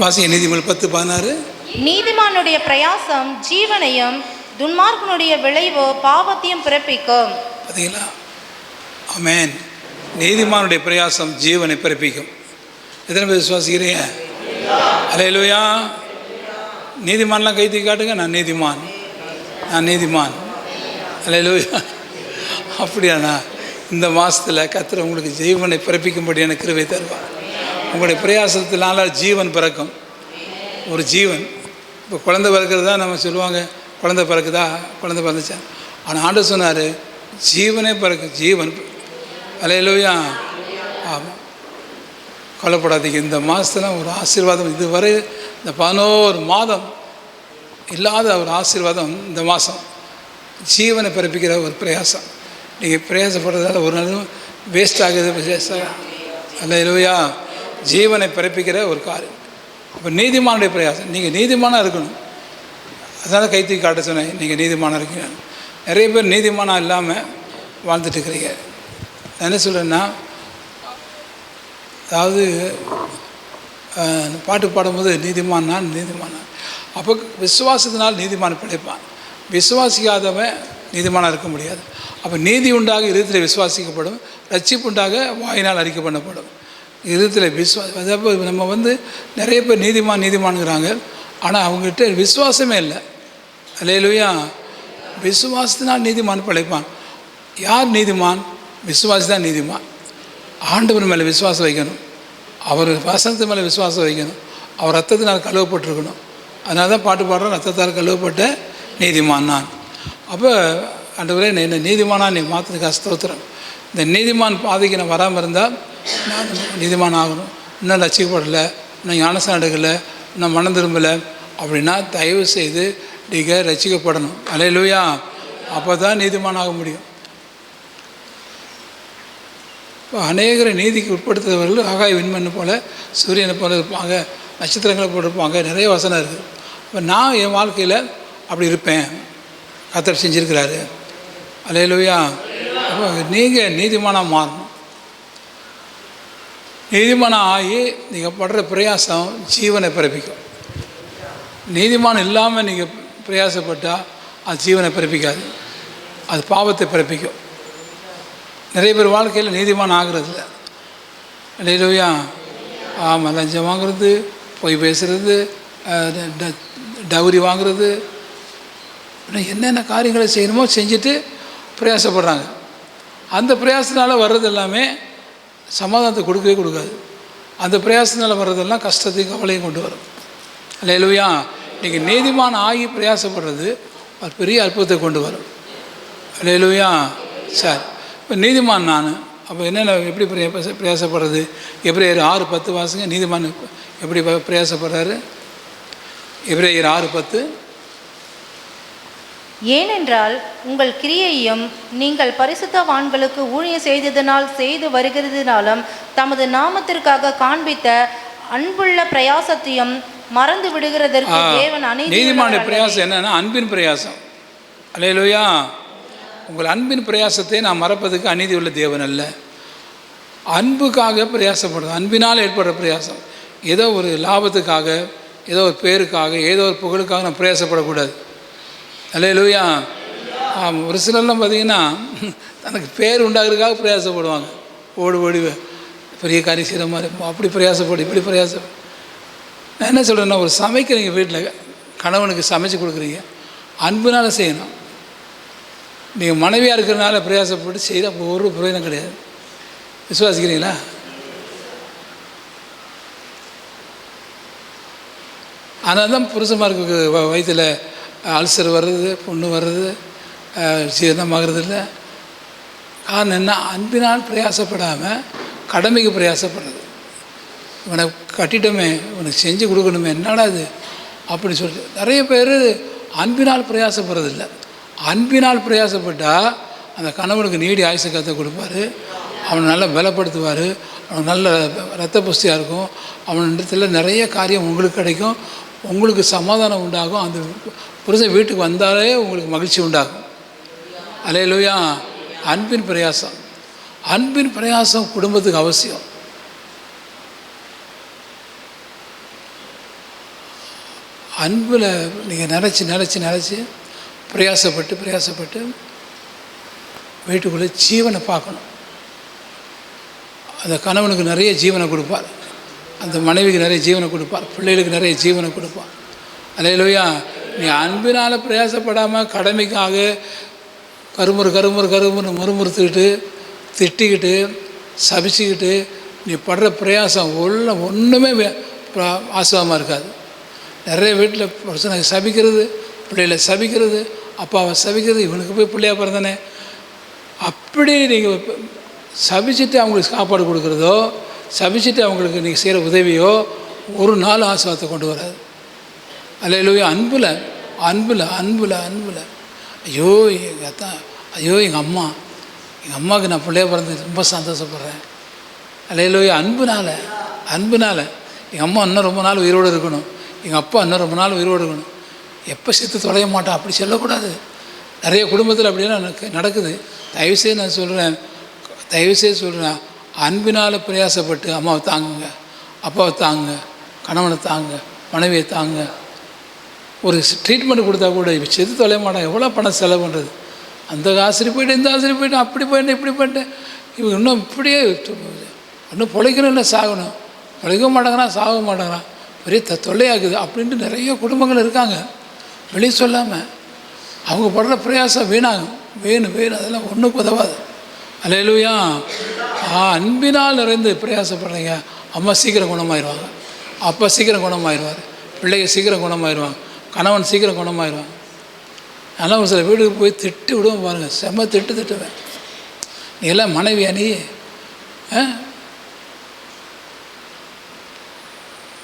வாசிங்க நீதிமொழி 10:16. நீதிமானுடைய பிரயாசம் ஜீவனையும் துன்மார்க்கனுடைய விளைவோ பாவத்தையும் பிறப்பிக்கும். பார்த்தீங்களா? ஆமென். நீதிமானுடைய பிரயாசம் ஜீவனை பிறப்பிக்கும். எத்தனை பேர் விசுவாசிக்கிறீங்க? அல்லேலூயா. நீதிமான்லாம் கை தூக்கி காட்டுங்க. நான் நீதிமான், நான் நீதிமான். அல்லேலூயா. அப்படியாண்ணா இந்த மாதத்தில் கர்த்தர் உங்களுக்கு ஜீவனை பிறப்பிக்கும்படியான கிருபை தருவார். உங்களுடைய பிரயாசத்தினால ஜீவன் பிறக்கும். ஒரு ஜீவன். இப்போ குழந்தை பிறக்கிறது தான் நம்ம சொல்லுவாங்க, குழந்தை பிறக்குதா, குழந்தை பிறந்துச்சா. ஆனால் ஆண்டவர் சொன்னார் ஜீவனே பிறக்கும், ஜீவன். அல்லேலூயா. ஆமாம், கவலைப்படாதீங்க. இந்த மாதத்தில் ஒரு ஆசீர்வாதம், இதுவரை இந்த 11 மாதம் இல்லாத ஒரு ஆசீர்வாதம் இந்த மாதம். ஜீவனை பிறப்பிக்கிற ஒரு பிரயாசம். நீங்கள் பிரயாசப்படுறதால ஒரு நாளும் வேஸ்ட் ஆகுது. அல்லேலூயா. ஜீவனை பிறப்பிக்கிற ஒரு காரியம். இப்போ நீதிமானுடைய பிரயாசம். நீங்கள் நீதிமானாக இருக்கணும். அதனால் கை தூக்கி காட்ட சொன்னேன். நீங்கள் நீதிமானாக இருக்கீங்க. நிறைய பேர் நீதிமானாக இல்லாமல் வாழ்ந்துட்டு இருக்கிறீங்க. நான் என்ன சொல்கிறேன்னா, அதாவது பாட்டு பாடும்போது நீதிமானா நீதிமானா, அப்போ விசுவாசத்தினால் நீதிமான் பிழைப்பான். விசுவாசிக்காதவன் நீதிமானாக இருக்க முடியாது. அப்போ நீதி உண்டாக இருதயத்தில் விசுவாசிக்கப்படும், ரட்சிப்பு உண்டாக வாயினால் அறிக்கை பண்ணப்படும். இருதயத்தில் அதாவது நம்ம நிறைய பேர் நீதிமான்ங்கிறாங்க, ஆனால் அவங்ககிட்ட விசுவாசமே இல்லை. அல்லேலூயா. விசுவாசத்தினால் நீதிமான் பிழைப்பான். யார் நீதிமான்? விசுவாசி தான் நீதிமான். ஆண்டவர் மேலே விசுவாசம் வைக்கணும், அவர் வசனத்து மேலே விசுவாசம் வைக்கணும், அவர் ரத்தத்தினால் கழுவப்பட்டிருக்கணும். அதனால தான் பாட்டு பாடுறோம், ரத்தத்தால் கழுவப்பட்ட நீதிமான் நான். அப்போ ஆண்டவரே என்ன நீதிமானா நீ மாற்றுறதுக்கு ஸ்தோத்திரம். இந்த நீதிமான் பாதைக்கு நான் வராமல் இருந்தால் நான் நீதிமான் ஆகணும். இன்னும் ரசிக்கப்படலை, இன்னும் ஞானஸ்நானம் எடுக்கலை, இன்னும் மனம் திரும்பலை அப்படின்னா தயவு செய்து நீங்கள் ரசிக்கப்படணும். அல்லேலூயா. அப்போ தான் நீதிமான் ஆக முடியும். இப்போ அநேகரை நீதிக்கு உட்படுத்துறவர்கள் ஆகாய விண்மண்ணு போல், சூரியனை போல் இருப்பாங்க, நட்சத்திரங்களை போல் இருப்பாங்க. நிறைய வசனம் இருக்குது. இப்போ நான் என் வாழ்க்கையில் அப்படி இருப்பேன், கர்த்தர் செஞ்சுருக்கிறாரு. அல்லேலூயா. அப்போ நீங்கள் நீதிமானாக மாறணும். நீதிமானம் ஆகி நீங்கள் படுற பிரயாசம் ஜீவனை பிறப்பிக்கும். நீதிமானம் இல்லாமல் நீங்கள் பிரயாசப்பட்டால் அது ஜீவனை பிறப்பிக்காது, அது பாவத்தை பிறப்பிக்கும். நிறைய பேர் வாழ்க்கையில் நீதிமானம் ஆகிறதில்ல. அல்லேலூயா. ஆமாம், லஞ்சம் வாங்குறது, பொய் பேசுகிறது, டவுரி வாங்குறது, என்னென்ன காரியங்களை செய்யணுமோ செஞ்சுட்டு பிரயாசப்படுறாங்க. அந்த பிரயாசத்தினால் வர்றது எல்லாமே சமாதானத்தை கொடுக்கவே கொடுக்காது. அந்த பிரயாசத்தினால் வர்றதெல்லாம் கஷ்டத்தையும் கவலையும் கொண்டு வரும். அல்லேலூயா. நீங்கள் நீதிமான் ஆகி பிரயாசப்படுறது ஒரு பெரிய அற்புதத்தை கொண்டு வரும். அல்லேலூயா. சரி, இப்போ நீதிமான் நான். அப்போ என்னென்ன எப்படி பிரயாசப்படுறது? எபிரேயர் 6:10 வாசிங்க. நீதிமான் எப்படி பிரயாசப்படுறாரு? எபிரேயர் 6:10. ஏனென்றால் உங்கள் கிரியையும் நீங்கள் பரிசுத்தவான்களுக்கு ஊழியம் செய்ததினால் செய்து வருகிறதினாலும் தமது நாமத்திற்காக காண்பித்த அன்புள்ள பிரயாசத்தையும் மறந்து விடுகிறதற்கு தேவன் நீதிமானுடைய பிரயாசம் என்னன்னா அன்பின் பிரயாசம். அல்லேலூயா. உங்கள் அன்பின் பிரயாசத்தை நான் மறப்பதுக்கு அநீதி உள்ள தேவன் அல்ல. அன்புக்காக பிரயாசப்படுறது, அன்பினால் ஏற்படுற பிரயாசம். ஏதோ ஒரு லாபத்துக்காக, ஏதோ ஒரு பேருக்காக, ஏதோ ஒரு புகழுக்காக நான் பிரயாசப்படக்கூடாது. அல்லேலூயா. ஒரு சிலர்லாம் பார்த்திங்கன்னா தனக்கு பேர் உண்டாகிறதுக்காக பிரயாசப்படுவாங்க. ஓடி பெரிய காரியம் செய்கிற மாதிரி அப்படி பிரயாசப்படும், இப்படி பிரயாசப்படும். நான் என்ன சொல்கிறேன்னா, ஒரு சமைக்கிறீங்க வீட்டில், கணவனுக்கு சமைச்சு கொடுக்குறீங்க, அன்புனால் செய்யணும். நீங்கள் மனைவியாக இருக்கிறதுனால பிரயாசப்பட்டு செய்து அப்போ ஒரு பிரயோஜனம் கிடையாது. விசுவாசிக்கிறீங்களா? அதனால தான் புருஷமாருக்கு வயிற்றில் அல்சர் வர்றது, புண்ணு வர்றது, ஜீரணமாகிறது இல்லை. காரணம் என்ன? அன்பினால் பிரயாசப்படாமல் கடமைக்கு பிரயாசப்படுறது. இவனை கட்டிட்டோமே, இவனுக்கு செஞ்சு கொடுக்கணுமே, என்னடா இது அப்படின்னு சொல்லிட்டு நிறைய பேர் அன்பினால் பிரயாசப்படுறதில்லை. அன்பினால் பிரயாசப்பட்டால் அந்த கணவனுக்கு நீடி ஆயுசை கற்று கொடுப்பார், அவனை நல்லா பலப்படுத்துவார், அவனுக்கு நல்ல இரத்த புஷ்டியாக இருக்கும், அவனிடத்தில் நிறைய காரியம் உங்களுக்கு கிடைக்கும், உங்களுக்கு சமாதானம் உண்டாகும். அந்த புருஷன் வீட்டுக்கு வந்தாலே உங்களுக்கு மகிழ்ச்சி உண்டாகும். அல்லேலூயா. அன்பின் பிரயாசம், அன்பின் பிரயாசம் குடும்பத்துக்கு அவசியம். அன்பில் நீங்கள் நினச்சி பிரயாசப்பட்டு வீட்டுக்குள்ளே ஜீவனை பார்க்கணும். அந்த கணவனுக்கு நிறைய ஜீவனை கொடுப்பார், அந்த மனைவிக்கு நிறைய ஜீவனை கொடுப்பார், பிள்ளைகளுக்கு நிறைய ஜீவனை கொடுப்பார். அல்லேலூயா. நீ அன்பினால் பிரயாசப்படாமல் கடமைக்காக கருமுறு முறுமுறுத்துக்கிட்டு திட்டிக்கிட்டு சபிச்சுக்கிட்டு நீ படுற பிரயாசம் ஒன்றுமே ஆசுவமாக இருக்காது. நிறைய வீட்டில் பிரச்சனை சபிக்கிறது, பிள்ளைகளை சபிக்கிறது, அப்பாவை சபிக்கிறது, இவனுக்கு போய் பிள்ளையாக பிறந்தானே அப்படி நீங்கள் சபிச்சுட்டு அவங்களுக்கு சாப்பாடு கொடுக்குறதோ சபிச்சுட்டு அவங்களுக்கு நீங்கள் செய்கிற உதவியோ ஒரு நாள் ஆசுவாதத்தை கொண்டு வராது. அல்லேலூயா. அன்பில் ஐயோ எங்கள் அத்தான், ஐயோ எங்கள் அம்மாவுக்கு நான் பிள்ளைய பிறந்து ரொம்ப சந்தோஷப்படுறேன். அல்லேலூயா. அன்புனால் எங்கள் அம்மா இன்னும் ரொம்ப நாள் உயிரோடு இருக்கணும், எங்கள் அப்பா இன்னும் ரொம்ப நாள் உயிரோடு இருக்கணும், எப்போ செத்து தொலைய மாட்டான் அப்படி சொல்லக்கூடாது. நிறைய குடும்பத்தில் அப்படின்னா நடக்குது. தயவுசெய்து நான் சொல்கிறேன், அன்பினால் பிரயாசப்பட்டு அம்மாவை தாங்குங்க, அப்பாவை தாங்குங்க, கணவனை தாங்குங்க, மனைவியை தாங்குங்க. ஒரு ட்ரீட்மெண்ட் கொடுத்தா கூட இப்போ செத்து தொலைய மாட்டான், எவ்வளோ பணம் செலவு பண்ணுறது, அந்த ஆசிரியர் போய்ட்டு இந்த ஆசிரியர் போய்ட்டு அப்படி போயிட்டேன் இப்படி பண்ணிட்டேன், இவங்க இன்னும் இப்படியே இன்னும் பிழைக்கணும் இல்லை சாகணும், பிழைக்க மாட்டேங்கிறான் சாக மாட்டேங்கிறான், பெரிய தொல்லையாக்குது அப்படின்ட்டு நிறைய குடும்பங்கள் இருக்காங்க. வெளியே சொல்லாமல் அவங்க படுற பிரயாசம் வேணும் அதெல்லாம் ஒன்றுக்கு உதவாது. அல்லேலூயா. அன்பினால் நிறைந்து பிரயாசப்படுறீங்க, அம்மா சீக்கிரம் குணமாயிடுவாங்க, அப்பா சீக்கிரம் குணமாயிடுவார், பிள்ளைங்க சீக்கிரம் குணமாயிடுவாங்க, கணவன் சீக்கிரம் குணமாயிடுவாங்க. அதனால் ஒரு சில வீட்டுக்கு போய் திட்டு விடுவோம் பாருங்கள், செம்ம திட்டுவேன். நீ எல்லாம் மனைவியா நீ?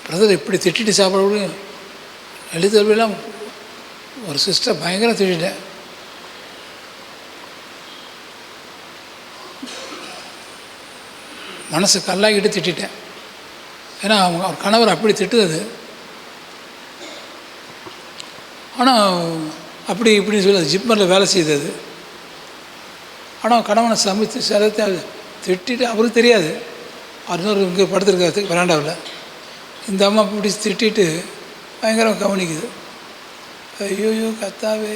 பிரதர் இப்படி திட்டிட்டு சாப்பிட முடியும்? எழுத்தெல்லாம் ஒரு சிஸ்டர் பயங்கரம் திட்டேன். மனசு கல்லாக்கிட்டு திட்டேன். ஏன்னா அவர் கணவர் அப்படி திட்டுது. ஆனால் அப்படி இப்படின்னு சொல்லி அது ஜிப்மரில் வேலை செய்தது. ஆனால் கணவனை சமைத்து சிலத்தை திட்டிட்டு அவருக்கு தெரியாது, இன்னொரு இங்கே படுத்துருக்காரு வராண்டாவில். இந்த அம்மா இப்படி திட்டிட்டு பயங்கரம் கவனிக்குது. ஐயோயோ கத்தாவே,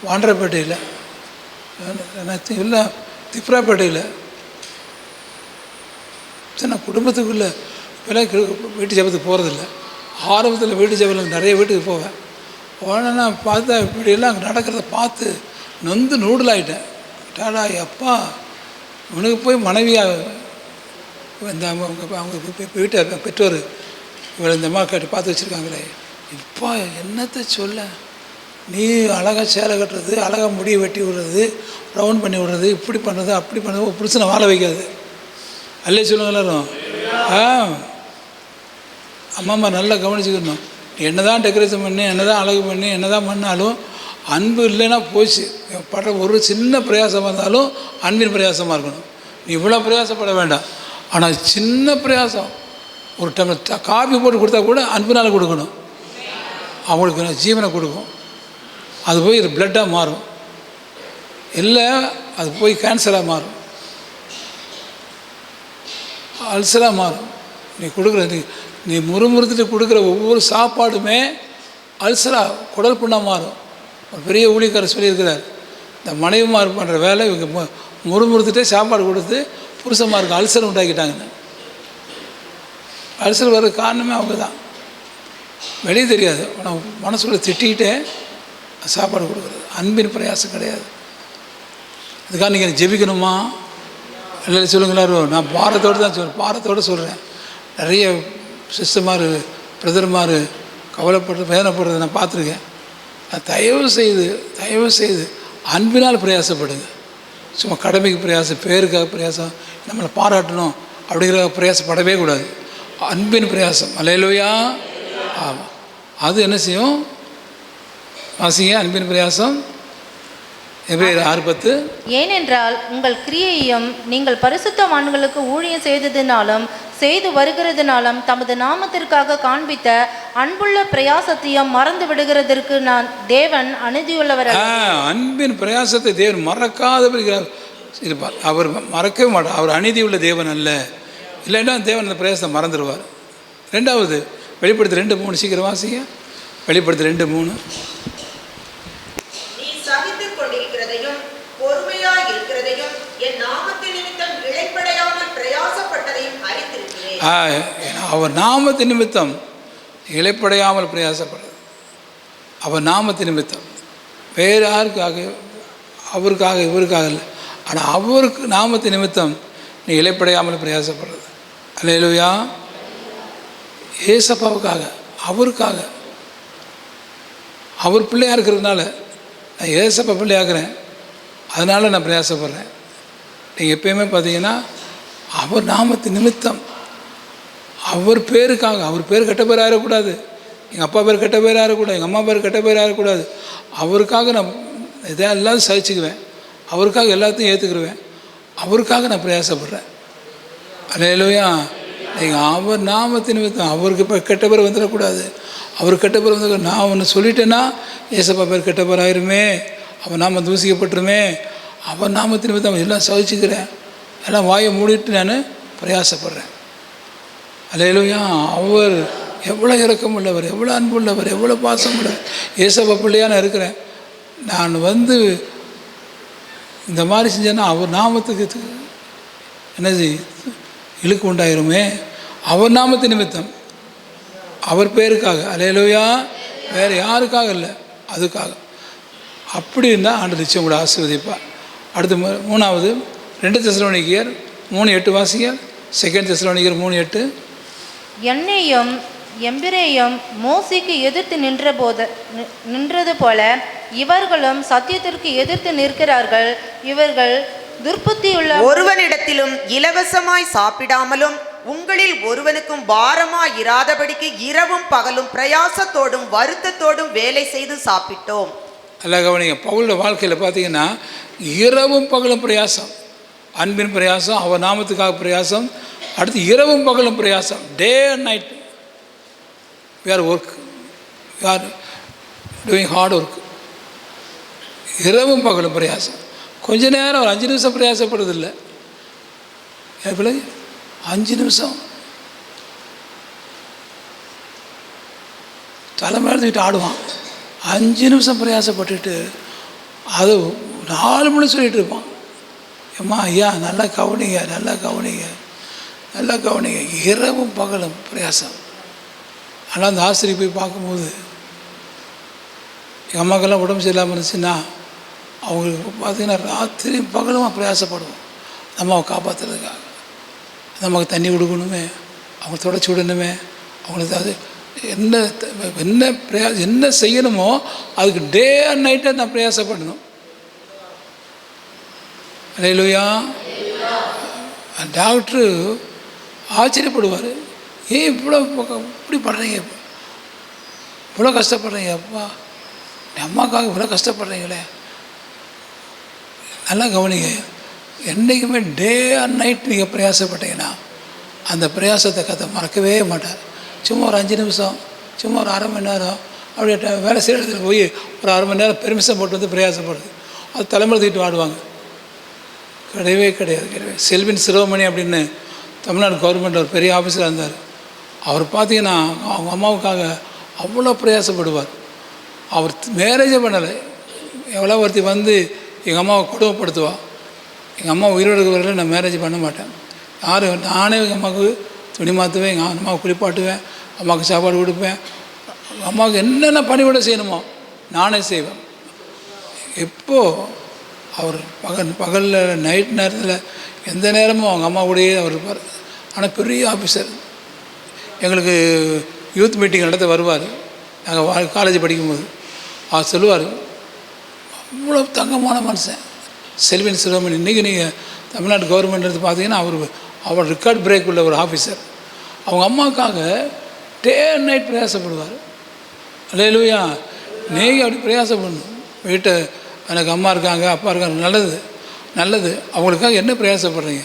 வாண்டரப்பேட்டையில் இல்லை திப்ராப்பேட்டையில் நான் குடும்பத்துக்குள்ளே இப்போலாம் வீட்டு ஜபத்துக்கு போகிறதில்ல. ஆரம்பத்தில் வீட்டு ஜபத்தில் நிறைய வீட்டுக்கு போவேன். போனேன்னா பார்த்தா இப்படியெல்லாம் நடக்கிறத பார்த்து நொந்து நூடலாயிட்டேன். டாடா அப்பா, இவனுக்கு போய் மனைவியாக இந்த அவங்க வீட்டை பெற்றோர் இவளை இந்த அம்மா கேட்டு பார்த்து வச்சுருக்காங்களே, இப்போ என்னத்தை சொல்ல, நீ அழகாக சேலை கட்டுறது, அழகாக முடியை வெட்டி விடுறது, ரவுண்ட் பண்ணி விடுறது, இப்படி பண்ணுறது அப்படி பண்ணுறது, ஒரு புருஷனை வாழ வைக்காது. அல்லே சொல்லுங்க எல்லாரும். அம்மா நல்லா கவனிச்சுக்கணும். என்ன தான் டெக்கரேஷன் பண்ணி, என்ன தான் அழகு பண்ணி, என்ன தான் பண்ணாலும் அன்பு இல்லைன்னா போச்சு. படுற ஒரு சின்ன பிரயாசமாக இருந்தாலும் அன்பின் பிரயாசமாக இருக்கணும். நீ இவ்வளோ பிரயாசப்பட வேண்டாம், ஆனால் சின்ன பிரயாசம், ஒரு டம்ளர் காபி போட்டு கொடுத்தா கூட அன்பினால் கொடுக்கணும். அவங்களுக்கு ஜீவனை கொடுக்கும். அது போய் பிளட்டாக மாறும், இல்லை அது போய் கேன்சராக மாறும், அல்சராக மாறும். நீ கொடுக்குற நீ முறுமுறுத்துட்டு கொடுக்குற ஒவ்வொரு சாப்பாடுமே அல்சராக குடல் புண்ணாக மாறும். ஒரு பெரிய ஊழியக்காரர் சொல்லியிருக்கிறார், இந்த மனைவிமார் பண்ணுற வேலை இவங்க முறுமுறுத்துட்டே சாப்பாடு கொடுத்து புருஷமாருக்கு அல்சர் உண்டாக்கிட்டாங்கன்னு. அல்சர் வர்ற காரணமே அவங்க தான். வெளியே தெரியாது, ஆனால் மனசுக்குள்ளே திட்டிக்கிட்டே சாப்பாடு கொடுக்குறது அன்பின் பிரயாசம் கிடையாது. அதுக்காக நீங்கள் ஜெபிக்கணுமா? இல்லை சொல்லுங்களாரோ, நான் பாரத்தோடு சொல்கிறேன். நிறைய சிஸ்டர்மார் பிரதர்மார் கவலைப்படுறது வேதனைப்படுறதை நான் பார்த்துருக்கேன். தயவு செய்து அன்பினால் பிரயாசப்படுங்க. சும்மா கடமைக்கு பிரயாசம், பேருக்காக பிரயாசம், நம்மளை பாராட்டணும் அப்படிங்கிற பிரயாசப்படவே கூடாது. அன்பின் பிரயாசம். அல்லேலூயா. ஆமாம், அது என்ன செய்யும்? வாசிங்க, அன்பின் பிரயாசம் எபிரேயர் 6:10. ஏனென்றால் உங்கள் கிரியையும் நீங்கள் பரிசுத்தவான்களுக்கு ஊழியம் செய்ததினாலும் செய்து வருகிறதுனாலும் தமது நாமத்திற்காக காண்பித்த அன்புள்ள பிரயாசத்தையும் மறந்து விடுகிறதற்கு நான் தேவன் அநீதியுள்ளவர். அன்பின் பிரயாசத்தை தேவன் மறக்காதவர் இருப்பார். அவர் மறக்கவே மாட்டார். அவர் அநீதி உள்ள தேவன் அல்ல. இல்லைன்னா தேவன் அந்த பிரயாசத்தை மறந்துடுவார். ரெண்டாவது வெளிப்படுத்தி 2:3 சீக்கிரம் வாசிங்க. வெளிப்படுத்து 2:3. நீ சகித்துக் கொண்டிருக்கிறதையும் பொறுமையாய் இருக்கிறதையும் என் நாமத்தின் நிமித்தம் இளைப்படையாமல் பிரயாசப்பட்டதையும் அறிந்திருக்கிறேன். அவர் நாமத்தின் நிமித்தம் இளைப்படையாமல் பிரயாசப்படுறது. அவர் நாமத்தின் நிமித்தம், வேறு யாருக்காக, அவருக்காக இவருக்காக இல்லை, ஆனால் அவருக்கு நாமத்தின் நிமித்தம் நீ இளைப்படையாமல் பிரயாசப்படுறது. அல்லேலூயா. ஏசப்பாவுக்காக, அவருக்காக, அவர் பிள்ளையாக இருக்கிறதுனால நான் ஏசப்பா பிள்ளையாகிறேன், அதனால் நான் பிரயாசப்படுறேன். நீங்கள் எப்பயுமே பார்த்தீங்கன்னா அவர் நாமத்தின் நிமித்தம், அவர் பேருக்காக, அவர் பேர் கெட்ட பேர் ஆகிடக்கூடாது, எங்கள் அப்பா பேர் கெட்ட பேர் ஆகிடக்கூடாது, எங்கள் அம்மா பேர் கெட்ட பேர் ஆகிடக்கூடாது, அவருக்காக நான் இதெல்லாம் சகிச்சுக்குவேன், அவருக்காக எல்லாத்தையும் ஏற்றுக்கிடுவேன், அவருக்காக நான் பிரயாசப்படுறேன். அல்லேலூயா. நீங்கள் அவர் நாமத்தின் நிமித்தம் அவருக்கு இப்போ கெட்ட பேர் வந்துடக்கூடாது, அவர் கெட்ட பேர் வந்து நான் ஒன்று சொல்லிட்டேன்னா ஏசப்பா பேர் கெட்ட பேர் ஆயிருமே, அவன் நாம தூசிக்கப்பட்டுருமே, அவர் நாமத்தின் நிமித்தம் எல்லாம் சகிச்சுக்கிறேன், எல்லாம் வாயை மூடிட்டு நான் பிரயாசப்படுறேன். அல்லேலூயா. அவர் எவ்வளோ இரக்கம் உள்ளவர், எவ்வளோ அன்பு உள்ளவர், எவ்வளோ பாசம் உள்ளவர். ஏசப்பா பிள்ளையாக நான் இருக்கிறேன், நான் வந்து இந்த மாதிரி செஞ்சேன்னா அவர் நாமத்துக்கு என்னது இழுக்கு உண்டாயிருமே, அவர் நாமத்து நிமித்தம், அவர் பேருக்காக. அல்லேலூயா. வேறு யாருக்காக இல்லை, அதுக்காக. அப்படி இருந்தால் ஆண்டவர் நிச்சயம் கூட ஆசீர்வதிப்பார். அடுத்து 3வது 2 தெசலோனிக்கேயர் 3:8 வாசிங்க. 2 தெசலோனிக்கேயர் 3:8. என்னையும் எம்பிரேயும் மோசேக்கு எதிர்த்து நின்றது போல இவர்களும் சத்தியத்திற்கு எதிர்த்து நிற்கிறார்கள். இவர்கள் துர்புத்தியுள்ள ஒருவனிடத்திலும் இலவசமாய் சாப்பிடாமலும் உங்களில் ஒருவனுக்கும் பாரமாய் இராதபடிக்கு இரவும் பகலும் பிரயாசத்தோடும் வருத்தத்தோடும் வேலை செய்து சாப்பிட்டோம். அல்ல கவனிங்க, பவுலோட வாழ்க்கையில் பார்த்தீங்கன்னா இரவும் பகலும் பிரயாசம், அன்பின் பிரயாசம், அவர் நாமத்துக்காக பிரயாசம், அடுத்து இரவும் பகலும் பிரயாசம், day and night we are work, we are doing hard work. இரவும் பகலும் பிரயாசம். கொஞ்ச நேரம் ஒரு 5 நிமிஷம் பிரயாசப்படுறதில்லை. எப்படி 5 நிமிஷம் தலைமையில தூக்கிட்டு ஆடுவான், 5 நிமிஷம் பிரயாசப்பட்டுட்டு அது 4 மணி சொல்லிட்டு இருப்பான். ஏம்மா ஐயா நல்லா கவனிங்க, நல்லா கவனிங்க, நல்லா கவனிங்க. இரவும் பகலும் பிரயாசம். ஆனால் அந்த ஆசிரியர் போய் பார்க்கும்போது எங்கள் அம்மாக்கெல்லாம் உடம்பு சரியில்லாமல் இருந்துச்சுன்னா அவங்களுக்கு பார்த்திங்கன்னா ராத்திரி பகலும் பிரயாசப்படுவோம் அம்மாவை காப்பாற்றுறதுக்காக. நமக்கு தண்ணி கொடுக்கணுமே, அவங்க தொடச்சி விடணுமே, அவங்களுக்கு அது என்ன செய்யணுமோ அதுக்கு டே அண்ட் நைட்டை நான் பிரயாசப்படணும். அல்லேலூயா. டாக்டரு ஆச்சரியப்படுவார், ஏன் இப்படி படுறீங்க, இவ்வளோ கஷ்டப்படுறீங்க, அப்பா அம்மாக்காக இவ்வளோ கஷ்டப்படுறீங்களே. நல்லா கவனிங்க, என்றைக்குமே டே அண்ட் நைட் நீங்கள் பிரயாசப்பட்டீங்கன்னா அந்த பிரயாசத்தை மறக்கவே மாட்டார். சும்மா ஒரு 5 நிமிஷம், சும்மா ஒரு அரை மணி நேரம் அப்படியே வேலை செய்கிற இடத்துல போய் ஒரு அரை மணி நேரம் பெர்மிஷன் போட்டு வந்து பிரயாசப்படுது, அது தலைமுறை தூக்கிட்டு ஆடுவாங்க. கிடையவே கிடையாது. செல்வின் சிரோமணி அப்படின்னு தமிழ்நாடு கவர்மெண்ட் ஒரு பெரிய ஆஃபீஸராக இருந்தார். அவர் பார்த்தீங்கன்னா அவங்க அம்மாவுக்காக அவ்வளோ பிரயாசப்படுவார். அவர் மேரேஜே பண்ணலை, எவ்வளோ ஒருத்தி வந்து எங்கள் அம்மாவை கொடுமைப்படுத்துவா, எங்கள் அம்மா உயிரோடு இருக்கிறவரை நான் மேரேஜ் பண்ண மாட்டேன், நானே எங்கள் அம்மாவுக்கு துணி மாற்றுவேன், எங்கள் அம்மாவை குளிப்பாட்டுவேன், அம்மாவுக்கு சாப்பாடு கொடுப்பேன், அம்மாவுக்கு என்னென்ன பணிவிட செய்யணுமோ நானே செய்வேன். எப்போது அவர் பகலில் நைட் நேரத்தில் எந்த நேரமும் அவங்க அம்மா கூடயே அவர் இருப்பார். ஆனால் பெரிய ஆஃபீஸர். எங்களுக்கு யூத் மீட்டிங் நடத்த வருவார், நாங்கள் காலேஜ் படிக்கும்போது. அவர் சொல்லுவார், அவ்வளோ தங்கமான மனுஷன் செல்வின் சிரோமணி. இன்றைக்கி நீங்கள் தமிழ்நாடு கவர்மெண்ட் எடுத்து பார்த்தீங்கன்னா அவர் ரெக்கார்ட் பிரேக் உள்ள ஒரு ஆஃபீஸர். அவங்க அம்மாவுக்காக டே அண்ட் நைட் பிரயாசப்படுவார். அல்லேலூயா. நீங்கள் அப்படி பிரயாசப்படணும். வீட்டை எனக்கு அம்மா இருக்காங்க, அப்பா இருக்காங்க, நல்லது நல்லது. அவங்களுக்காக என்ன பிரயாசப்படுறீங்க?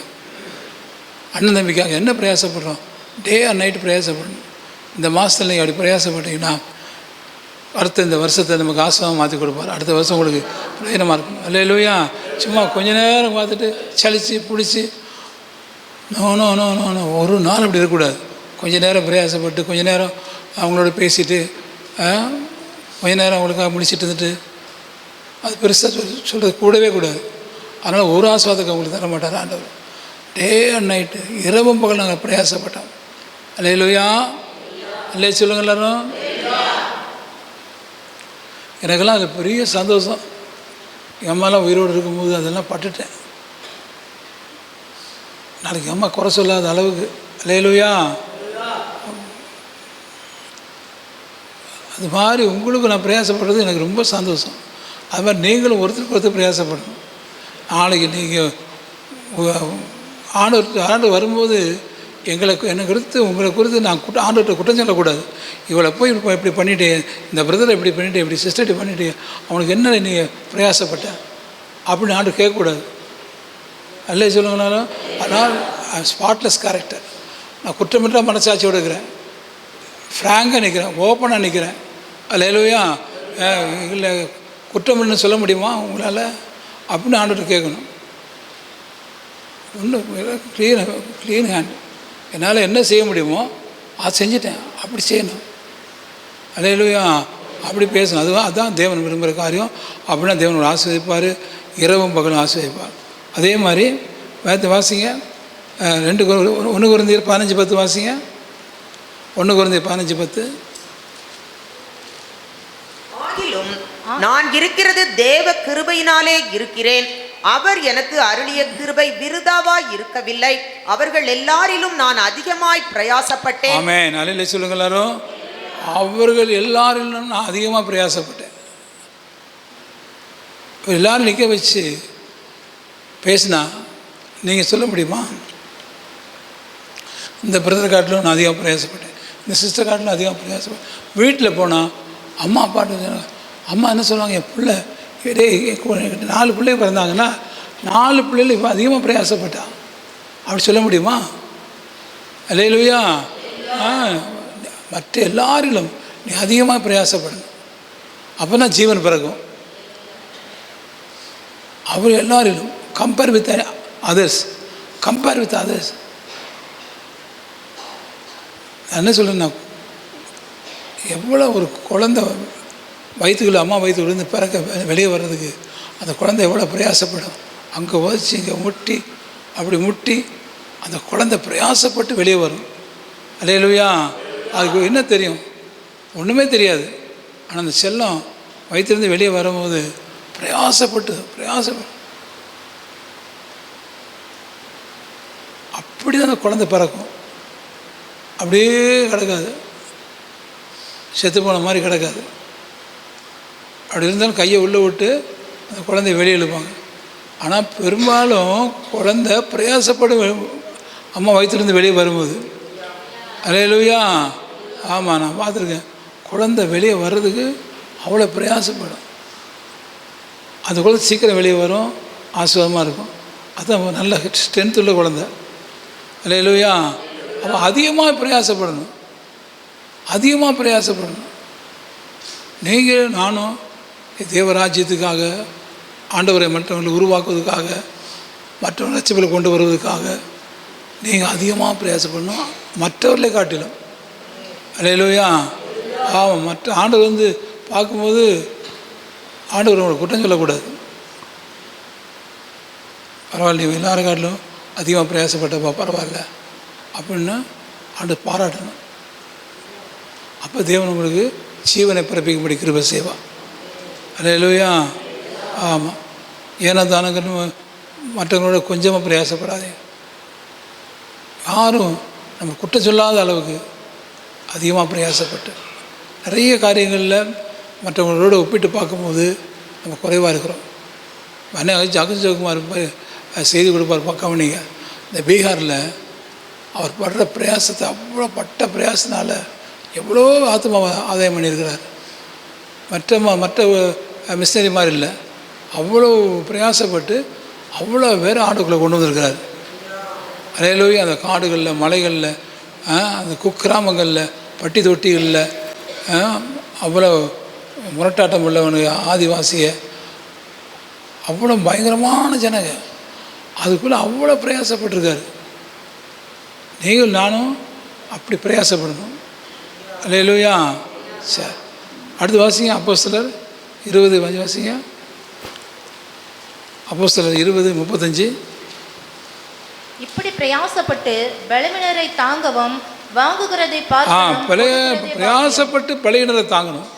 அண்ணன் தம்பிக்காக என்ன பிரயாசப்படுறோம்? Day and night பிரயாசப்படணும். இந்த மாதத்தில் நீங்கள் அப்படி பிரயாசப்பட்டீங்கன்னா அடுத்த இந்த வருஷத்தை நமக்கு ஆசமாக மாற்றி கொடுப்பார். அடுத்த வருஷம் உங்களுக்கு பிரயோஜனமாக இருக்கும். அல்லேலூயா. சும்மா கொஞ்ச நேரம் பார்த்துட்டு சலித்து பிடிச்சி no no no no no ஒரு நாள் அப்படி இருக்கக்கூடாது. கொஞ்ச நேரம் பிரயாசப்பட்டு கொஞ்ச நேரம் அவங்களோட பேசிட்டு கொஞ்ச நேரம் அவங்களுக்காக முடிச்சுட்டு இருந்துட்டு அது பெருசாக சொல்கிறது கூடவே கூடாது. அதனால் ஒரு ஆசீர்வாதத்துக்கு அவங்களுக்கு தர மாட்டார் ஆண்டவர். டே அண்ட் நைட்டு, இரவும் பகல் நாங்கள் பிரயாசப்பட்டோம். அல்லேலூயா, அல்லே சொல்லுங்க எல்லாரும். எனக்கெல்லாம் அது பெரிய சந்தோஷம். எங்கள் அம்மாலாம் உயிரோடு இருக்கும்போது அதெல்லாம் பட்டுட்டேன். நாளைக்கு அம்மா குறை சொல்லாத அளவுக்கு. அல்லேலூயா. அது மாதிரி உங்களுக்கு நான் பிரயாசப்படுறது எனக்கு ரொம்ப சந்தோஷம். அது மாதிரி நீங்களும் ஒருத்தருக்கு ஒருத்தர் பிரயாசப்படணும். நாளைக்கு நீங்கள் ஆண்டு வரும்போது என்னை குறித்து உங்களை குறித்து நான் ஆண்டுகிட்ட குற்றம் சொல்லக்கூடாது. இவளை போய் இப்படி பண்ணிட்டேன், இந்த பிரதரை இப்படி பண்ணிட்டேன், இப்படி சிஸ்டர் பண்ணிட்டேன், அவனுக்கு என்ன நீங்கள் பிரயாசப்பட்ட அப்படின்னு ஆண்டு கேட்கக்கூடாது. அல்லே சொல்லுங்கனாலும். அதனால் ஸ்பாட்லெஸ் கேரக்டர். நான் குற்றமிட்ட மனசாட்சியோடு இருக்கிறேன், ஃப்ராங்காக நிற்கிறேன், ஓப்பனாக நிற்கிறேன். அல்லேலூயா. இல்லை குற்றமில்லைன்னு சொல்ல முடியுமா உங்களால் அப்படின்னு ஆண்டுகிட்ட கேட்கணும். ஒன்றும் க்ளீன் ஹேண்ட். என்னால் என்ன செய்ய முடியுமோ அதை செஞ்சிட்டேன், அப்படி செய்யணும். அல்லேலூயா. அப்படி பேசணும். அதுதான் தேவன் விரும்புகிற காரியம். அப்படின்னா தேவனோட ஆசீர்வதிப்பார், இரவும் பகலும் ஆசீர்வதிப்பார். அதே மாதிரி வேறு வாசிங்க. 1 கொரிந்தியர் 15:10 வாசிங்க. 1 கொரிந்தியர் 15:10. ஆகிலும் நான் இருக்கிறது தேவ கிருபையினாலே இருக்கிறேன். அவர் எனக்கு அருளிய கிருபை விருதாவாய் இருக்கவில்லை. அவர்கள் எல்லாரிலும் நான் அதிகமாய் பிரயாசப்பட்டேன். ஆமென். அல்லேலூயா சொல்லுங்க எல்லாரும். அவர்கள் எல்லாரிலும் நான் அதிகமாக பிரயாசப்பட்டேன். எல்லாரும் நிற்க வச்சு பேசினா நீங்கள் சொல்ல முடியுமா? இந்த பிரதர் காட்டிலும் நான் அதிகமாக பிரயாசப்பட்டேன், இந்த சிஸ்டர் காட்டிலும் அதிகமாக பிரயாசப்பட்டேன். வீட்டில் போனால் அம்மா அப்பாட்டு அம்மா என்ன சொல்லுவாங்க, என் பிள்ளை 4 பிள்ளைங்க பிறந்தாங்கன்னா 4 பிள்ளைகள் இப்போ அதிகமாக பிரயாசப்பட்டான் அப்படி சொல்ல முடியுமா? அல்லேலூயா. மற்ற எல்லாரிலும் நீ அதிகமாக பிரயாசப்படணும், அப்போ தான் ஜீவன் பிறகும். அவர் எல்லாரிலும் கம்பேர் வித் அதர்ஸ். என்ன சொல்கிறேன்னா, எவ்வளோ ஒரு குழந்தை வயிற்றுக்குள்ள அம்மா வயிற்றுக்குள்ளேருந்து பிறக்க வெளியே வர்றதுக்கு அந்த குழந்தை எவ்வளோ பிரயாசப்படும். அங்கே வச்சு இங்கே முட்டி அந்த குழந்தை பிரயாசப்பட்டு வெளியே வரும். அல்லேலூயா. அதுக்கு என்ன தெரியும்? ஒன்றுமே தெரியாது. ஆனால் அந்த செல்லம் வயிற்றுலேருந்து வெளியே வரும்போது பிரயாசப்பட்டு அப்படி தான் அந்த குழந்தை பிறக்கும். அப்படியே கிடக்காது, செத்து போன மாதிரி கிடக்காது. அப்படி இருந்தாலும் கையை உள்ளே விட்டு அந்த குழந்தைய வெளியே இழுப்பாங்க. ஆனால் பெரும்பாலும் குழந்தை பிரயாசப்படும் அம்மா வயிற்றுலேருந்து வெளியே வரும்போது. அல்லேலூயா. ஆமாம், நான் பார்த்துருக்கேன். குழந்தை வெளியே வர்றதுக்கு அவ்வளோ பிரயாசப்படும். அந்த குழந்தை சீக்கிரம் வெளியே வரும், ஆசீர்வாதமாக இருக்கும். அதுதான் நல்ல ஸ்ட்ரென்த் உள்ள குழந்தை. அல்லேலூயா. அவன் அதிகமாக பிரயாசப்படணும். நீங்கள் நானும் தேவராஜ்யத்துக்காக, ஆண்டவரை மற்றவங்களை உருவாக்குவதற்காக, மற்றவங்க லட்சியங்களை கொண்டு வருவதற்காக நீங்கள் அதிகமாக பிரயாசப்படணும், மற்றவர்களை காட்டிலும். அல்லேலூயா. ஆமாம். மற்ற ஆண்டவர் பார்க்கும்போது ஆண்டவர் உங்களை குற்றம் சொல்லக்கூடாது. பரவாயில்ல, நீ எல்லாரும் காட்டிலும் அதிகமாக பிரயாசப்பட்டப்பா, பரவாயில்ல அப்படின்னு ஆண்டவர் பாராட்டணும். அப்போ தேவன் உங்களுக்கு ஜீவனை பிறப்பிக்கும்படி கிருபை செய்வா. அல்லேலூயா. ஆமாம். ஏன்னா தானங்கன்னு மற்றவங்களோட கொஞ்சமாக பிரயாசப்படாதே. யாரும் நம்ம குற்றம் சொல்லாத அளவுக்கு அதிகமாக பிரயாசப்பட்டு நிறைய காரியங்களில் மற்றவங்களோட ஒப்பிட்டு பார்க்கும்போது நம்ம குறைவாக இருக்கிறோம். அகில் ஜெயக்குமார் செய்தி கொடுப்பார் கவனிங்க. இந்த பீகாரில் அவர் படுற பிரயாசத்தை, அவ்வளோ பட்ட பிரயாசத்தினால எவ்வளோ ஆத்மாவை ஆதாயம் பண்ணியிருக்கிறார். மற்ற மிஷினரி மாதிரி இல்லை, அவ்வளோ பிரயாசப்பட்டு அவ்வளோ பேர் ஆண்டுக்குள்ளே கொண்டு வந்திருக்கிறார். அல்லேலூயா. அந்த காடுகளில், மலைகளில், அந்த குக்கிராமங்களில், பட்டி தொட்டிகளில் அவ்வளோ முரட்டாட்டம் உள்ளவனுக்கு ஆதிவாசியை அவ்வளோ பயங்கரமான ஜனங்க, அதுக்குள்ளே அவ்வளோ பிரயாசப்பட்டிருக்காரு. நீங்கள் நானும் அப்படி பிரயாசப்படணும். அல்லேலூயா. சரி, அடுத்து வாசிங்க அப்போஸ்தலர் 20 வாசிங்க. அப்போஸ்தலர் 20:35. இப்படி பிரயாசப்பட்டு பலவீனரை தாங்கவும் வாங்குகிறதை பார்த்து பிரயாசப்பட்டு பலவீனரை தாங்கணும்.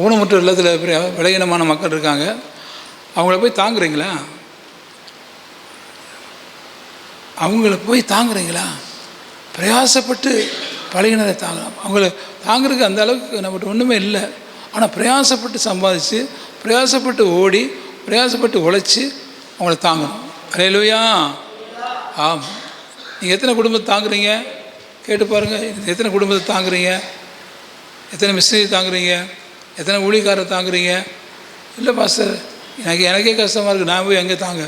ஊனமுற்ற இல்லத்தில் பலவீனமான மக்கள் இருக்காங்க, அவங்கள போய் தாங்குறீங்களா? அவங்கள போய் தாங்குறீங்களா? பிரயாசப்பட்டு பலவீனரை தாங்கலாம். அவங்கள தாங்குறதுக்கு அந்த அளவுக்கு நம்மகிட்ட ஒன்றுமே இல்லை. ஆனால் பிரயாசப்பட்டு சம்பாதிச்சு, பிரயாசப்பட்டு ஓடி, பிரயாசப்பட்டு உழைச்சி அவங்கள தாங்கணும். அல்லேலூயா. ஆமாம். நீங்கள் எத்தனை குடும்பத்தை தாங்குறீங்க கேட்டு பாருங்கள். எத்தனை குடும்பத்தை தாங்குறீங்க? எத்தனை மிஷினரி தாங்குறீங்க? எத்தனை ஊழியக்காரரை தாங்குறீங்க? இல்லை பாஸ்டர், எனக்கே கஷ்டமாக இருக்குது, நான் போய் எங்கே தாங்க?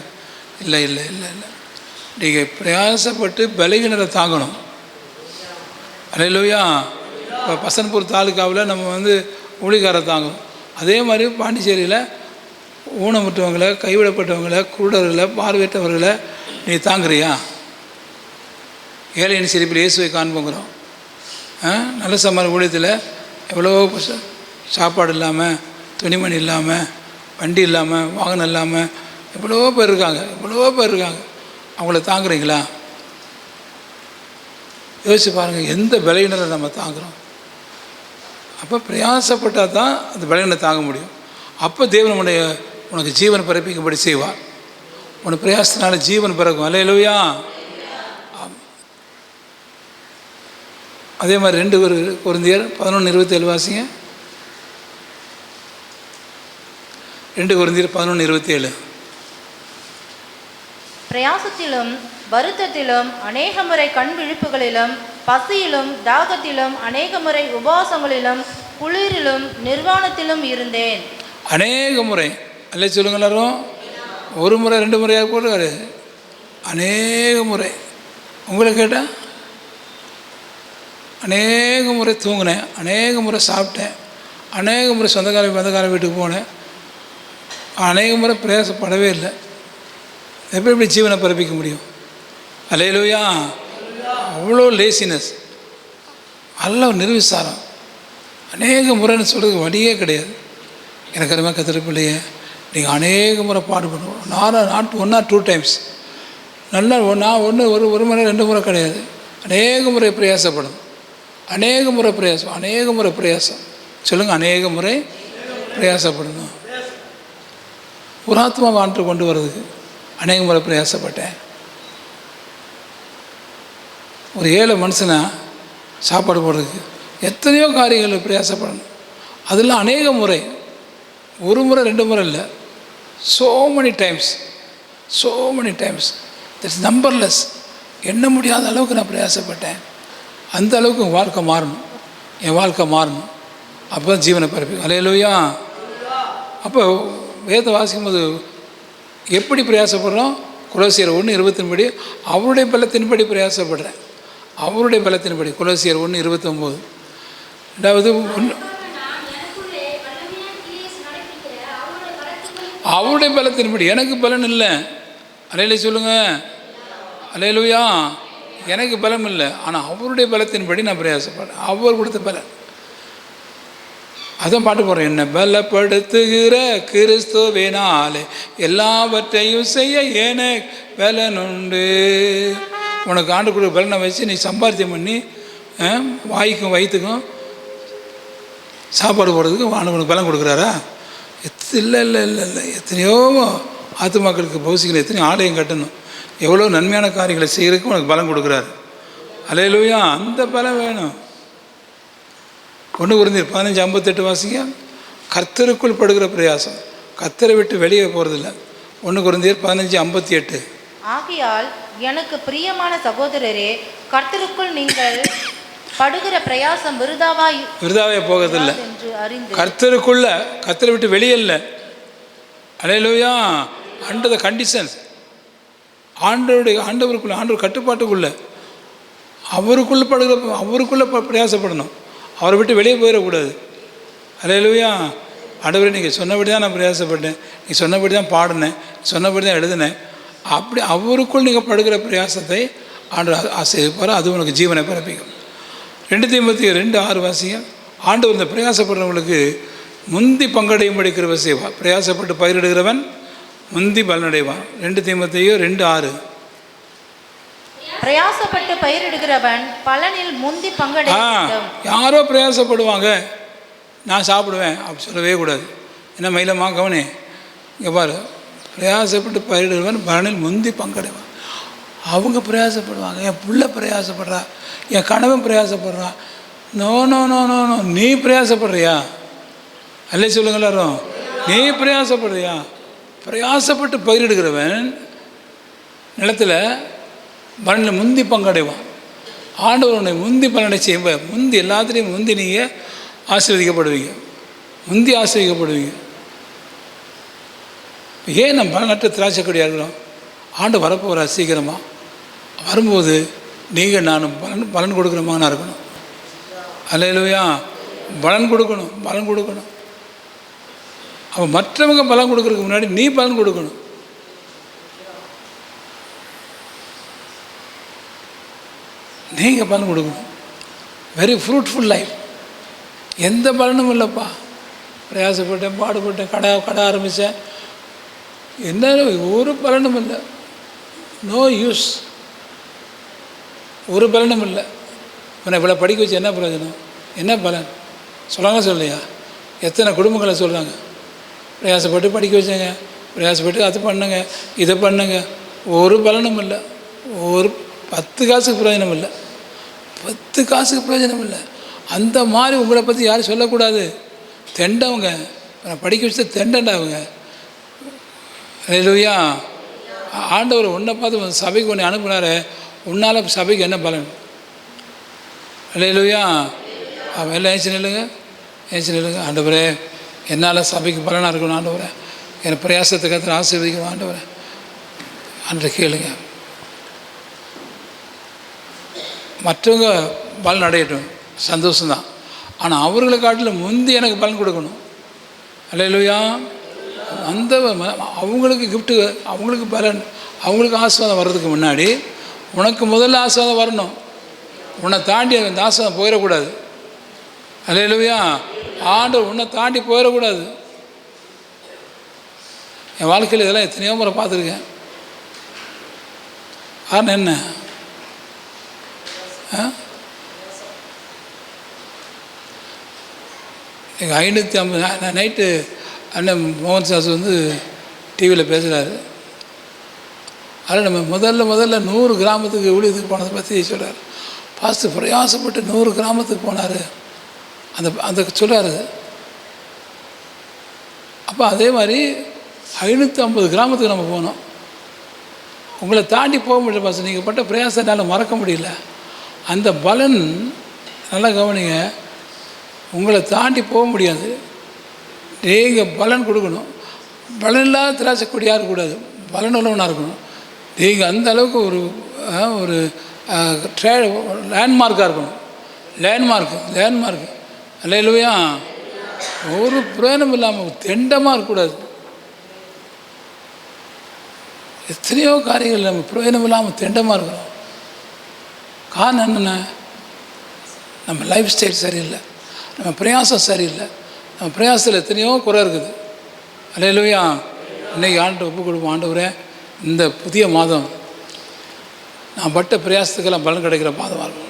இல்லை இல்லை இல்லை இல்லை, நீங்கள் பிரயாசப்பட்டு பலவீனரை தாங்கணும். அல்லேலூயா. இப்போ பசன்பூர் தாலுக்காவில் நம்ம ஊழியக்காரரை தாங்கணும். அதே மாதிரி பாண்டிச்சேரியில் ஊனமுற்றவங்களை, கைவிடப்பட்டவங்களை, குருடர்களை, பார்வையற்றவர்களை நீ தாங்குறியா? ஏழையின் சிரிப்பில் இயேசுவை காண்போங்கிறோம். நல்ல சமாள ஊழியத்தில் எவ்வளோ சாப்பாடு இல்லாமல், துணிமணி இல்லாமல், வண்டி இல்லாமல், வாகனம் இல்லாமல் எவ்வளோ பேர் இருக்காங்க, அவங்கள தாங்குறீங்களா? யோசிச்சு பாருங்கள், எந்த பலவீனரை நம்ம தாங்குகிறோம்? அப்போ பிரயாசப்பட்டால் தான் அந்த பலவீனரை தாங்க முடியும். அப்போ தேவன் உனக்கு ஜீவன் பிறப்பிக்கும்படி செய்வார். உனக்கு பிரயாசத்தினால ஜீவன் பிறக்கும். அல்லேலூயா. அதே மாதிரி 2 கொரிந்தியர் 11:27 வாசிங்க. 2 கொரிந்தியர் 11:27. பிரயாசத்திலும் வருத்தத்திலும் அநேக முறை கண் விழிப்புகளிலும் பசியிலும் தாகத்திலும் அநேக முறை உபவாசங்களிலும் குளிரிலும் நிர்வாணத்திலும் இருந்தேன். அநேக முறை அல்ல சொல்லுங்க எல்லாரும். 1 முறை 2 முறையாக போடுறாரு. அநேக முறை. உங்களை கேட்டால் அநேக முறை தூங்கினேன், அநேக முறை சாப்பிட்டேன், அநேக முறை சொந்தக்கார வீட்டுக்கு போனேன், அநேக முறை பிரயாசப்படவே இல்லை. எப்படி ஜீவனை பிறப்பிக்க முடியும்? அல்லேலூயா. அவ்வளோ லேசினஸ், நல்ல நிர்விசாரம். அநேக முறைன்னு சொல்கிறதுக்கு வழியே கிடையாது. எனக்கு அருமையாக கர்த்தருடைய பிள்ளையே, நீங்கள் அநேக முறை பாடுபடணும். Not 1 or 2 times. நல்லா நான் ஒரு முறை 2 முறை கிடையாது, அநேக முறை பிரயாசப்படும். அநேக முறை பிரயாசம் சொல்லுங்கள். அநேக முறை பிரயாசப்படணும். ஒரு ஆத்மா வாண்டு கொண்டு வர்றதுக்கு அநேக முறை பிரயாசப்பட்டேன். ஒரு ஏழை மனுஷனை சாப்பாடு போடுறதுக்கு எத்தனையோ காரியங்கள் பிரயாசப்படணும். அதெல்லாம் அநேக முறை, 1 முறை 2 முறை இல்லை, so many times, that's numberless. எண்ண முடியாத அளவுக்கு நான் பிரயாசப்பட்டேன். அந்த அளவுக்கு என் வாழ்க்கை மாறணும். அப்போ தான் ஜீவனை பிறப்பிக்கும். அல்லேலூயா. அப்போ வேதத்தை வாசிக்கும்போது எப்படி பிரயாசப்படுறோம்? கொலோசியர் 1:20 அவருடைய பலத்தின்படி பிரயாசப்படுறேன். அவருடைய பலத்தின்படி கொலோசியர் 1:29. அதாவது அவருடைய பலத்தின்படி, எனக்கு பலன் இல்லை. அல்லேலூயா சொல்லுங்க. அல்லேலூயா. எனக்கு பலம் இல்லை, ஆனால் அவருடைய பலத்தின்படி நான் பிரயாசப்படுறேன். அவர் கொடுத்த பலன். அதான் பாட்டு போடுறேன். என்ன பலப்படுத்துகிற கிறிஸ்துவினாலே எல்லாவற்றையும் செய்ய எனக்கு பலன் உண்டு. உனக்கு ஆண்டு கொடுக்குற பலனை வச்சு நீ சம்பாத்தியம் பண்ணி வாய்க்கும் வயிற்றுக்கும் சாப்பாடு போடுறதுக்கு உனக்கு பலன் கொடுக்குறாரா? இல்லை. எத்தனையோ ஆத்துமாக்களுக்கு பௌசிகளை எத்தனையோ ஆலயம் கட்டணும், எவ்வளோ நன்மையான காரியங்களை செய்கிறதுக்கு உனக்கு பலம் கொடுக்குறாரு. அல்லேலூயா. அந்த பலம் வேணும். 1 கொரிந்தியர் 15:58 வாசிங்க. கர்த்தருக்குள் படுகிற பிரயாசம், கர்த்தரை விட்டு வெளியே போகிறதில்ல. 1 கொரிந்தியர் 15:58. ஆகையால் எனக்கு பிரியமான சகோதரரே, கர்த்தருக்குள் நீங்கள் படுகிற பிரயாசம் விருதாவே போகிறதில்லை. கர்த்தரை விட்டு வெளியே இல்லை. அல்லேலூயா. அண்டர் த கண்டிஷன்ஸ், ஆண்டவர் கட்டுப்பாட்டுக்குள்ள, அவருக்குள்ளே பிரயாசப்படணும். அவரை விட்டு வெளியே போயிடக்கூடாது. அல்லேலூயா. ஆண்டவரே, நீங்கள் சொன்னபடி தான் நான் பிரயாசப்பட்டேன், நீ சொன்னபடி தான் பாடினேன், சொன்னபடி தான் எழுதினேன். அப்படி அவருக்குள் நீங்கள் படுகிற பிரயாசத்தை ஆண்டவர் ஆசைப்பார். அது உனக்கு ஜீவனை பிறப்பிக்கும். 2 தீமோத்தேயு 2:6 வாசிங்க. ஆண்டவர் இந்த பிரயாசப்படுறவங்களுக்கு முந்தி பங்கடையும்படி கிருபை செய்வார். பிரயாசப்பட்டு பயிரிடுகிறவன் முந்தி பலனடைவான். 2 தீமோத்தேயு 2:6. பிரயாசப்பட்டு பயிரிடுகிறவன் பலனில் முந்தி பங்கடைய வேண்டும். யாரோ பிரயாசப்படுவாங்க, நான் சாப்பிடுவேன் அப்படி சொல்லவே கூடாது. என்ன மயிலம்மா கவனே, இங்கே பாரு, பிரயாசப்பட்டு பயிரிடுகிறவன் பலனில் முந்தி பங்கடைவான். அவங்க பிரயாசப்படுவாங்க, என் புள்ள பிரயாசப்படுறா, என் கணவன் பிரயாசப்படுறான். No no no no no, நீ பிரயாசப்படுறியா? அல்ல சொல்லுங்க எல்லாரும், நீ பிரயாசப்படுறியா? பிரயாசப்பட்டு பயிரிடுகிறவன் நிலத்தில் பலனில் முந்தி பங்கடைவான். ஆண்டவர் உன்னை முந்தி பலனை செய்வார். முந்தி எல்லாத்துலேயும் முந்தி நீங்கள் ஆசீர்வதிக்கப்படுவீங்க, முந்தி ஆசீர்வதிக்கப்படுவீங்க. ஏன் நம்ம பலனற்ற திராட்சைக்கொடியாக இருக்கிறோம்? ஆண்டு வரப்போகிற சீக்கிரமாக வரும்போது நீங்கள் நானும் பலன் கொடுக்குற மகனாக இருக்கணும். அல்லேலூயா, பலன் கொடுக்கணும், பலன் கொடுக்கணும். அப்போ மற்றவங்க பலன் கொடுக்குறதுக்கு முன்னாடி நீ பலன் கொடுக்கணும். நீங்கள் பலன் கொடுக்கணும். Very fruitful life. எந்த பலனும் இல்லைப்பா, பிரயாசப்பட்டேன், பாடுபட்டேன், கடை ஆரம்பித்தேன், என்ன ஒரு பலனும் இல்லை. நோ யூஸ், ஒரு பலனும் இல்லை. இப்போ இவ்வளோ படிக்க வச்சு என்ன பிரயோஜனம், என்ன பலன் சொல்கிறாங்க சொல்லையா? எத்தனை குடும்பங்களை சொல்கிறாங்க, பிரயாசப்பட்டு படிக்க வச்சேங்க, பிரயாசப்பட்டு அது பண்ணுங்க, இதை பண்ணுங்க, ஒரு பலனும் இல்லை. ஒரு 10 காசுக்கு பிரயோஜனம் இல்லை, 10 காசுக்கு பிரயோஜனம் இல்லை. அந்த மாதிரி உங்களை பற்றி யாரும் சொல்லக்கூடாது. தெண்டவங்க, படிக்க வச்ச தெண்டண்டா அவங்க. அல்லேலூயா. ஆண்டவர் உன்னை பார்த்து சபைக்கு ஒன்று அனுப்புனாரு, உன்னால் சபைக்கு என்ன பலன்? அல்லேலூயா. அவன் எல்லாம் ஏச்சு நில்லுங்க, ஏச்சு நில்லுங்க. ஆண்டவரே, என்னால் சபைக்கு பலனாக இருக்கணும் ஆண்டவரே, என் பிரயாசத்தை கற்று ஆசீர்வதிக்கணும் ஆண்டவரே. அன்று கேளுங்க. மற்றவங்க பலன் அடையட்டும், சந்தோஷம்தான். ஆனால் அவர்களை காட்டில் முந்தி எனக்கு பலன் கொடுக்கணும். அல்லேலூயா. அந்த அவங்களுக்கு கிஃப்ட்டு, அவங்களுக்கு பலன், அவங்களுக்கு ஆசீர்வாதம் வர்றதுக்கு முன்னாடி உனக்கு முதல்ல ஆசீர்வாதம் வரணும். உன்னை தாண்டி அந்த ஆசீர்வாதம் போயிடக்கூடாது. அல்லேலூயா. ஆண்டவர் உன்னை தாண்டி போயிடக்கூடாது. என் வாழ்க்கையில் இதெல்லாம் எத்தனையோ முறை பார்த்துருக்கேன். காரணம் என்ன? எங்கள் 550 நைட்டு அண்ணன் மோகன் சாஸ் டிவியில் பேசுகிறாரு. அதில் நம்ம முதல்ல 100 கிராமத்துக்கு ஊழியத்துக்கு போனதை பற்றி சொல்கிறார். பாஸ்டர் பிரயாசப்பட்டு 100 கிராமத்துக்கு போனார், அந்த சொல்கிறாரு. அப்போ அதே மாதிரி 550 கிராமத்துக்கு நம்ம போனோம். உங்களை தாண்டி போக முடியல பாஸ்டர், நீங்கள் பட்ட பிரயாசத்தால் மறக்க முடியல. அந்த பலன் நல்லா கவனிங்க, உங்களை தாண்டி போக முடியாது. நீங்கள் பலன் கொடுக்கணும். பலன் இல்லாத திராட்சைக்கொடியாக இருக்கக்கூடாது, பலன் உள்ளவனாக இருக்கணும். நீங்கள் அந்த அளவுக்கு ஒரு லேண்ட்மார்க்காக இருக்கணும். லேண்ட்மார்க்கு அல்லேலூயா. ஒரு பிரயோஜனம் இல்லாமல் தெண்டமாக இருக்கக்கூடாது. எத்தனையோ காரியங்கள் நம்ம பிரயோஜனம் இல்லாமல் தெண்டமாக இருக்கிறோம். காரணம் என்னென்ன? நம்ம லைஃப் ஸ்டைல் சரியில்லை, நம்ம பிரயாசம் சரியில்லை. நம்ம பிரயாசத்தில் எத்தனையோ குறை இருக்குது. அல்லேலூயா. இன்றைக்கி ஆண்டு ஒப்பு கொடுப்போம். ஆண்டவரே, இந்த புதிய மாதம் நான் பட்ட பிரயாசத்துக்கெல்லாம் பலன் கிடைக்கிற மாதமாக இருக்கும்.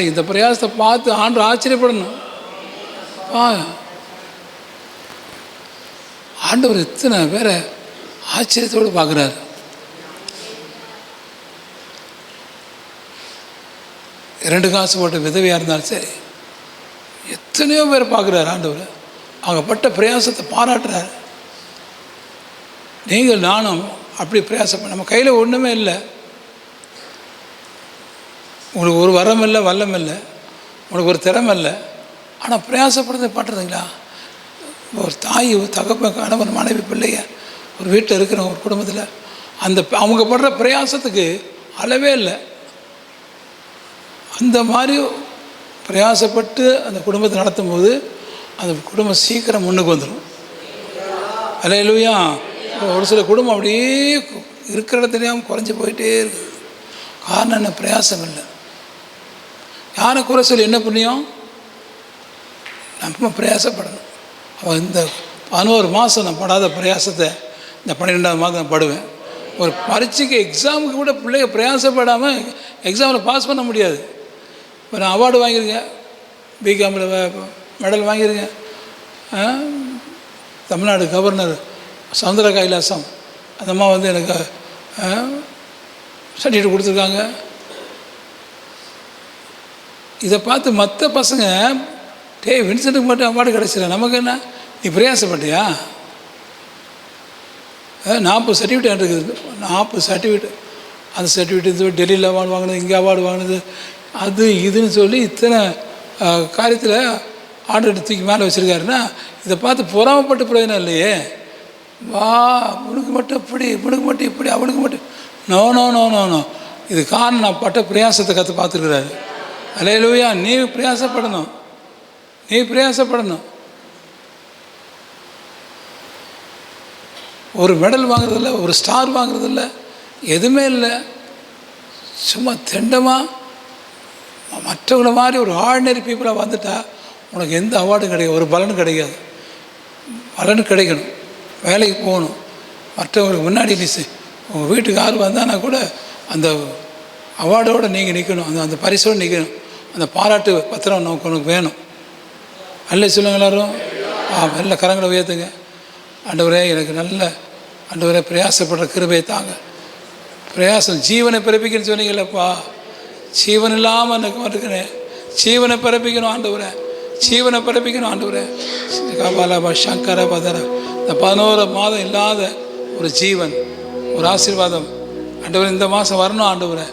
இந்த பிரயாசத்தை பார்த்து ஆண்டு ஆச்சரியப்படணும். ஆண்டவர் எத்தனை பேரை ஆச்சரியத்தோடு பார்க்குறாரு. இரண்டு காசு போட்ட விதவையாக இருந்தாலும் சரி, எத்தனையோ பேர் பார்க்குறாரு ஆண்டவர். அவங்க பட்ட பிரயாசத்தை பாராட்டுறாரு. நீங்கள் நானும் அப்படி பிரயாசம், நம்ம கையில் ஒன்றுமே இல்லை. உங்களுக்கு ஒரு வரம் இல்லை, வல்லம் இல்லை, உங்களுக்கு ஒரு திறமை இல்லை. ஆனால் பிரயாசப்படுறதை பண்ணுறதுங்களா? ஒரு தாய், ஒரு தகப்பன், கணவன், மனைவி, பிள்ளைய ஒரு வீட்டில் இருக்கிற ஒரு குடும்பத்தில் அவங்க படுற பிரயாசத்துக்கு அளவே இல்லை. அந்த மாதிரி பிரயாசப்பட்டு அந்த குடும்பத்தை நடத்தும் போது அந்த குடும்பம் சீக்கிரம் முன்னுக்கு வந்துடும். அல்லேலூயா. ஒரு சில குடும்பம் அப்படியே இருக்கிற இடத்துலையும் குறைஞ்சி போயிட்டே இருக்குது. காரணம் என்ன? பிரயாசம் இல்லை. யாரை குறை சொல்லி என்ன புண்ணியம்? நம்ம பிரயாசப்படணும். அவன் இந்த 11 மாதம் நான் படாத பிரயாசத்தை இந்த 12ஆவது மாதம் நான் படுவேன். ஒரு பரீட்சைக்கு எக்ஸாமுக்கு கூட பிள்ளைங்க பிரயாசப்படாமல் எக்ஸாமில் பாஸ் பண்ண முடியாது. இப்போ நான் அவார்டு வாங்கியிருக்கேன், பிகாமில் மெடல் வாங்கியிருக்கேன். தமிழ்நாடு கவர்னர் சவுந்தர கைலாசம் அந்த அம்மா வந்து எனக்கு சர்டிஃபிகேட் கொடுத்துருக்காங்க. இதை பார்த்து மற்ற பசங்க வின்சென்ட்டுக்கு மட்டும் அவார்டு கிடச்சிடல, நமக்கு என்ன? நீ பிரயாசப்பட்டியா? 40 சர்டிஃபிகேட் இருக்குது, 40 சர்டிஃபிகேட். அந்த சர்டிஃபிகேட் இது டெல்லியில் அவார்டு வாங்கினது, இங்கே அவார்டு வாங்கினது, அது இதுன்னு சொல்லி இத்தனை காரியத்தில் ஆர்டர் தூக்கி மேலே வச்சுருக்காருன்னா இதை பார்த்து பொறாமப்பட்டு பிரயோஜனம் இல்லையே. வா, உனக்கு மட்டும் இப்படி, இவனுக்கு மட்டும் இப்படி, அவனுக்கு மட்டும் no no no no no. இது காரணம் நான் பட்ட பிரயாசத்தை கற்று பார்த்துருக்குறாரு. அல்லேலூயா. நீ பிரயாசப்படணும், நீ பிரயாசப்படணும். ஒரு மெடல் வாங்குறதில்ல, ஒரு ஸ்டார் வாங்குறதில்ல, எதுவுமே இல்லை. சும்மா திண்டமாக மற்றவங்கள மாதிரி ஒரு ஆர்டினரி பீப்புளாக வந்துட்டா உனக்கு எந்த அவார்டும் கிடையாது, ஒரு பலனும் கிடைக்காது. பலன் கிடைக்கணும், வேலைக்கு போகணும், மற்றவங்களுக்கு முன்னாடி நீ உங்கள் வீட்டுக்கு யார் வந்தானா கூட அந்த அவார்டோடு நீங்கள் நிற்கணும், அந்த பரிசோடு நிற்கணும். அந்த பாராட்டு பத்திரம் நமக்கு உனக்கு வேணும். அல்ல சொல்லுங்க எல்லாரும். நல்ல கரங்களை உயர்த்துங்க. ஆண்டவரே, எனக்கு நல்ல ஆண்டவரே பிரயாசப்படுற கிருபையை தாங்க. பிரயாசம் ஜீவனை பிறப்பிக்கணும்னு சொன்னீங்களப்பா. ஜீவன் இல்லாமல் எனக்கு இருக்கிறேன், ஜீவனை பிறப்பிக்கணும் ஆண்டவரே, ஜீவனை பிறப்பிக்கணும் ஆண்டவரே. காபாலாபா சங்கர பதர இந்த 11 மாதம் இல்லாத ஒரு ஜீவன், ஒரு ஆசீர்வாதம் ஆண்டவரே இந்த மாதம் வரணும் ஆண்டவரே.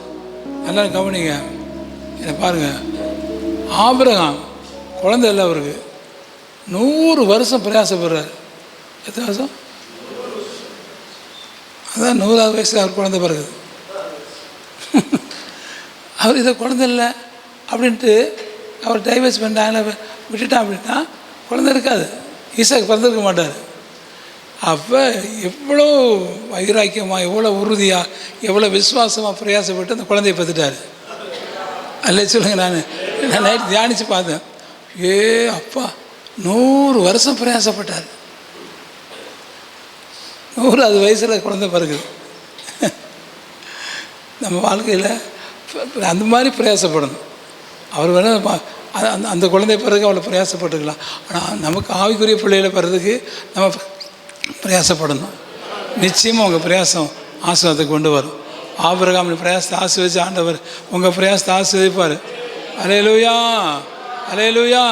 நல்லா கவனிங்க. என்னை பாருங்கள், ஆபிரகாம் குழந்தை இல்லை, அவருக்கு 100 வருஷம் பிரயாசப்படுறார். எத்தனை வருஷம்? அதான் 100வது வயசில் அவர் குழந்தை பிறகுது. அவர் இதை குழந்தை இல்லை அப்படின்ட்டு அவர் டைவர்ஸ் பண்ணிட்டாங்க, விட்டுட்டான் அப்படின்னா குழந்தை இருக்காது, ஈசாக்கு பிறந்திருக்க மாட்டார். அப்போ எவ்வளோ வைராக்கியமாக, எவ்வளோ உறுதியாக, எவ்வளோ விசுவாசமாக பிரயாசப்பட்டு அந்த குழந்தைய பெற்றுட்டார். அல்ல சொல்லுங்க. நான் நைட் தியானித்து பார்த்தேன். அப்பா 100 வருஷம் பிரயாசப்பட்டார். 100வது வயசில் குழந்தை பிறகுது. நம்ம வாழ்க்கையில் அந்த மாதிரி பிரயாசப்படணும். அவர் வேணால் அந்த குழந்தை பிறகு அவளை பிரயாசப்பட்டுக்கலாம். ஆனால் நமக்கு ஆவிக்குரிய பிள்ளைகளை பிறகுக்கு நம்ம பிரயாசப்படணும். நிச்சயமாக உங்கள் பிரயாசம் ஆசீர்வாதத்தை கொண்டு வரும். ஆபிரகாம் பிரயாசத்தை ஆசீர்வதிச்சு ஆண்டவர் உங்கள் பிரயாசத்தை ஆசீர்வதிப்பார். அல்லேலூயா, அல்லேலூயா.